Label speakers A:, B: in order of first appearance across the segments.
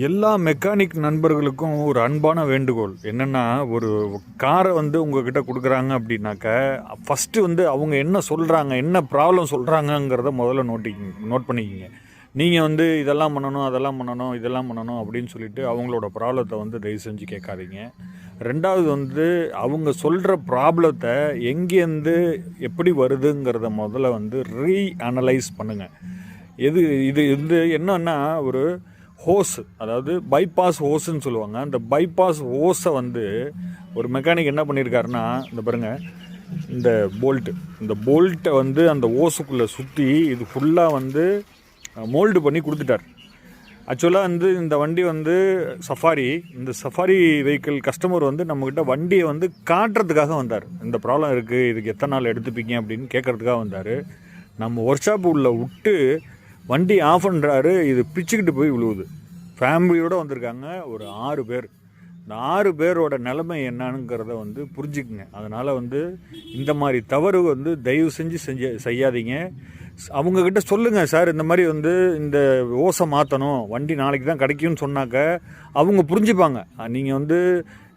A: எல்லா மெக்கானிக் நண்பர்களுக்கும் ஒரு அன்பான வேண்டுகோள் என்னென்னா, ஒரு காரை வந்து உங்ககிட்ட கொடுக்குறாங்க அப்படின்னாக்க, ஃபஸ்ட்டு வந்து அவங்க என்ன சொல்கிறாங்க, என்ன ப்ராப்ளம் சொல்கிறாங்கங்கிறத முதல்ல நோட் பண்ணிக்கிங்க. நீங்கள் வந்து இதெல்லாம் பண்ணணும், அதெல்லாம் பண்ணணும், இதெல்லாம் பண்ணணும் அப்படின்னு சொல்லிட்டு அவங்களோட ப்ராப்ளத்தை வந்து தயவு செஞ்சு கேட்காதீங்க. ரெண்டாவது வந்து அவங்க சொல்கிற ப்ராப்ளத்தை எங்கேருந்து எப்படி வருதுங்கிறத முதல்ல வந்து அனலைஸ் பண்ணுங்கள். இது வந்து என்னன்னா, ஒரு ஹோஸ், அதாவது பைபாஸ் ஹோஸ்ன்னு சொல்லுவாங்க. அந்த பைபாஸ் ஹோஸை வந்து ஒரு மெக்கானிக் என்ன பண்ணியிருக்காருன்னா, இந்த பாருங்கள், இந்த போல்ட்டை வந்து அந்த ஓஸுக்குள்ளே சுற்றி இது ஃபுல்லாக வந்து மோல்டு பண்ணி கொடுத்துட்டார். ஆக்சுவலாக வந்து இந்த வண்டி வந்து இந்த சஃபாரி வெஹிக்கிள் கஸ்டமர் வந்து நம்மக்கிட்ட வண்டியை வந்து காட்டுறதுக்காக வந்தார். இந்த ப்ராப்ளம் இருக்குது, இதுக்கு எத்தனை நாள் எடுத்துப்பீங்க அப்படின்னு கேட்குறதுக்காக வந்தார். நம்ம ஒர்க் ஷாப் உள்ள விட்டு வண்டி ஆஃப் பண்ணுறாரு, இது பிச்சுக்கிட்டு போய் விழுவுது. ஃபேமிலியோடு வந்திருக்காங்க ஒரு 6 பேர். இந்த 6 பேரோட நிலைமை என்னங்கிறத வந்து புரிஞ்சுக்குங்க. அதனால் வந்து இந்த மாதிரி தவறு வந்து தயவு செஞ்சு செய்யாதீங்க. அவங்கக்கிட்ட சொல்லுங்கள், சார் இந்த மாதிரி வந்து இந்த ஓசை மாற்றணும், வண்டி நாளைக்கு தான் கிடைக்கும்னு சொன்னாக்க அவங்க புரிஞ்சுப்பாங்க. நீங்கள் வந்து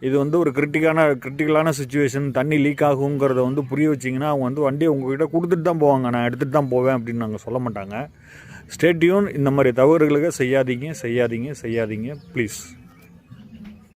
A: இது வந்து ஒரு கிரிட்டிக்கலான சுச்சுவேஷன், தண்ணி லீக் ஆகுங்கிறத வந்து புரிய வச்சிங்கன்னா அவங்க வந்து வண்டியை உங்கள்கிட்ட கொடுத்துட்டு தான் போவாங்க, நான் எடுத்துகிட்டு தான் போவேன் அப்படின்னு நாங்கள் சொல்ல மாட்டாங்க. Stay tune. இந்த மாதிரி தவறுகளுக்கு செய்யாதீங்க ப்ளீஸ்.